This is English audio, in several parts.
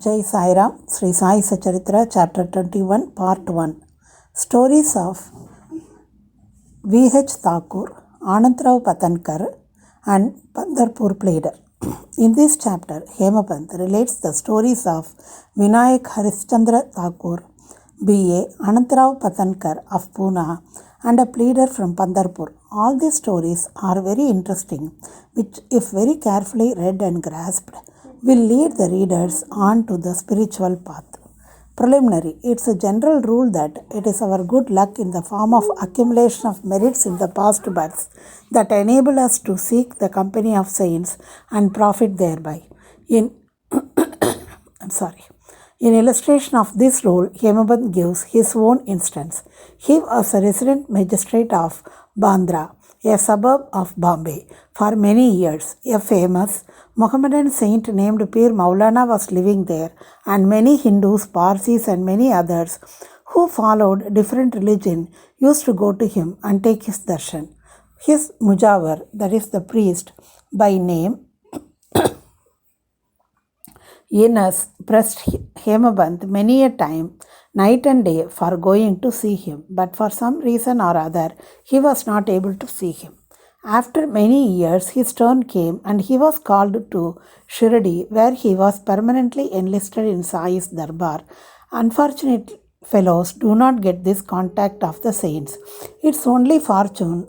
Jai Sai Ram, Sri Sai Satcharitra, Chapter 21, Part 1. Stories of V.H. Thakur, Anandrao Patankar, and Pandarpur Pleader. In this chapter, Hemapant relates the stories of Vinayak Harishchandra Thakur, B.A. Anandrao Patankar of Pune, and a pleader from Pandarpur. All these stories are very interesting, which, if very carefully read and grasped, will lead the readers on to the spiritual path. Preliminary. It's a general rule that it is our good luck in the form of accumulation of merits in the past births that enable us to seek the company of saints and profit thereby. In illustration of this rule, Hemaband gives his own instance. He was a resident magistrate of Bandra, a suburb of Bombay, for many years. A famous Mohammedan saint named Pir Maulana was living there, and many Hindus, Parsis, and many others who followed different religion used to go to him and take his darshan. His mujawar, that is the priest, by name Yenas, pressed Hemaband many a time, night and day, for going to see him, but for some reason or other, he was not able to see him. After many years, his turn came and he was called to Shirdi, where he was permanently enlisted in Sai's Darbar. Unfortunate fellows do not get this contact of the saints. It's only fortunate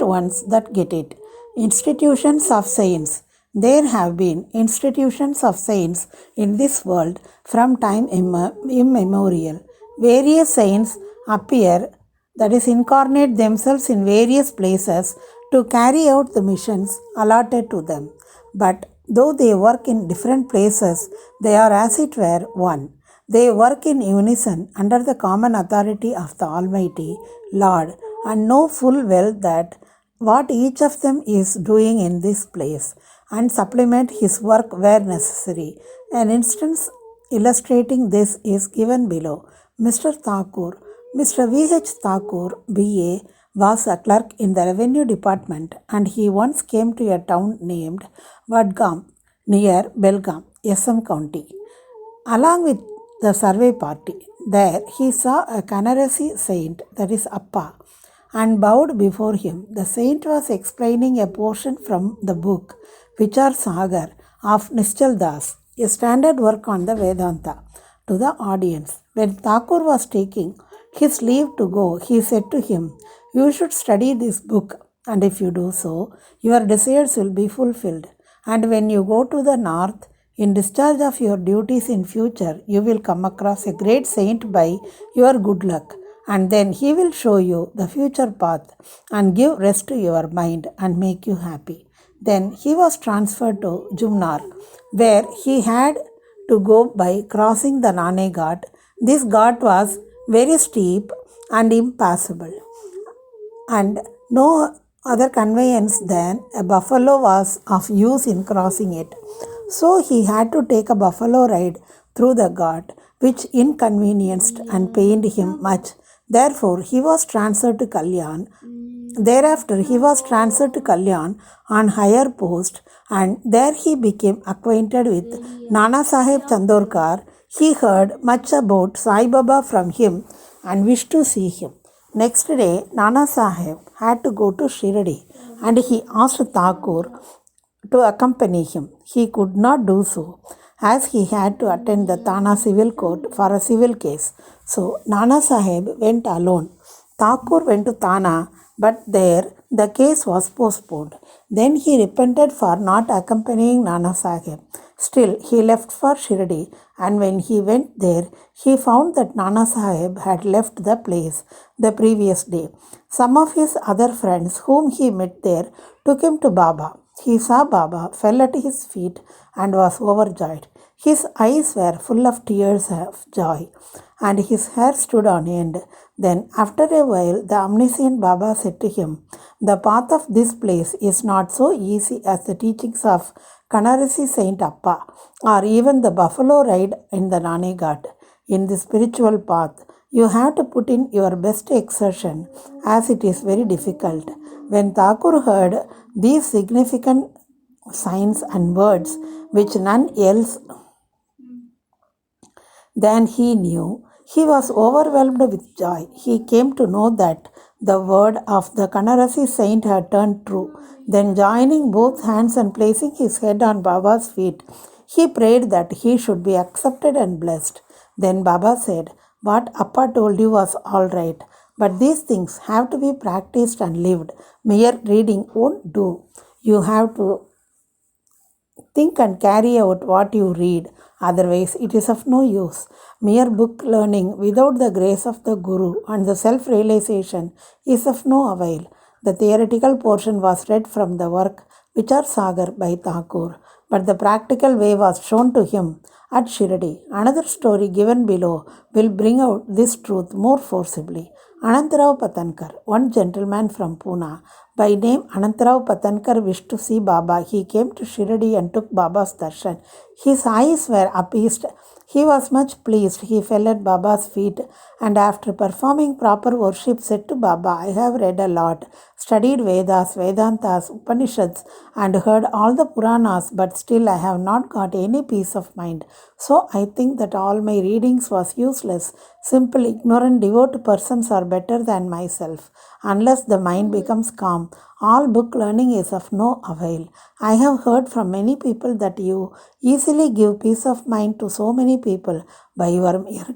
ones that get it. Institutions of saints. There have been institutions of saints in this world from time immemorial. Various saints appear, that is, incarnate themselves in various places to carry out the missions allotted to them. But though they work in different places, they are as it were one. They work in unison under the common authority of the Almighty Lord and know full well that what each of them is doing in this place, and supplement his work where necessary. An instance illustrating this is given below. Mr. V.H. Thakur, B.A., was a clerk in the revenue department, and he once came to a town named Vadgam near Belgaum, SM County, along with the survey party. There he saw a Kanarasi saint, that is Appa, and bowed before him. The saint was explaining a portion from the book Vichar Sagar of Nischal Das, a standard work on the Vedanta, to the audience. When Thakur was taking his leave to go, he said to him, "You should study this book, and if you do so, your desires will be fulfilled. And when you go to the north, in discharge of your duties in future, you will come across a great saint by your good luck, and then he will show you the future path and give rest to your mind and make you happy." Then he was transferred to Jumnar, where he had to go by crossing the Nane Ghat. This ghat was very steep and impassable, and no other conveyance than a buffalo was of use in crossing it. So he had to take a buffalo ride through the ghat, which inconvenienced and pained him much. Thereafter, he was transferred to Kalyan on higher post, and there he became acquainted with Nana Sahib Chandorkar. He heard much about Sai Baba from him and wished to see him. Next day, Nana Sahib had to go to Shirdi, and he asked Thakur to accompany him. He could not do so, as he had to attend the Thana civil court for a civil case. So Nana Sahib went alone. Thakur went to Thana, but there the case was postponed. Then he repented for not accompanying Nana Sahib. Still, he left for Shirdi, and when he went there, he found that Nana Sahib had left the place the previous day. Some of his other friends whom he met there took him to Baba. He saw Baba, fell at his feet, and was overjoyed. His eyes were full of tears of joy, and his hair stood on end. Then, after a while, the omniscient Baba said to him, "The path of this place is not so easy as the teachings of Kanarasi Saint Appa, or even the buffalo ride in the Nane Ghat. In the spiritual path, you have to put in your best exertion, as it is very difficult." When Thakur heard these significant signs and words which none else than he knew. He was overwhelmed with joy. He came to know that the word of the Kanarasi saint had turned true. Then, joining both hands and placing his head on Baba's feet, he prayed that he should be accepted and blessed. Then Baba said, "What Appa told you was all right, but these things have to be practiced and lived. Mere reading won't do. You have to think and carry out what you read, otherwise, it is of no use. Mere book learning without the grace of the Guru and the self realization is of no avail." The theoretical portion was read from the work Vichar Sagar by Thakur, but the practical way was shown to him at Shirdi. Another story given below will bring out this truth more forcibly. Anantarao Patankar, one gentleman from Pune, by name Anantarao Patankar, wished to see Baba. He came to Shirdi and took Baba's darshan. His eyes were appeased. He was much pleased. He fell at Baba's feet and after performing proper worship said to Baba, "I have read a lot, studied Vedas, Vedantas, Upanishads and heard all the Puranas, but still I have not got any peace of mind. So I think that all my readings was useless. Simple, ignorant, devout persons are better than myself. Unless the mind becomes calm, all book learning is of no avail. I have heard from many people that you easily give peace of mind to so many people by your mere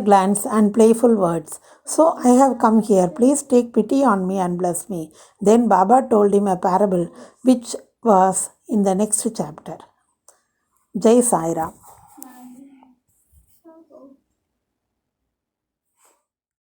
glance and playful words. So I have come here. Please take pity on me and bless me." Then Baba told him a parable which was in the next chapter. Jai Sai Ram.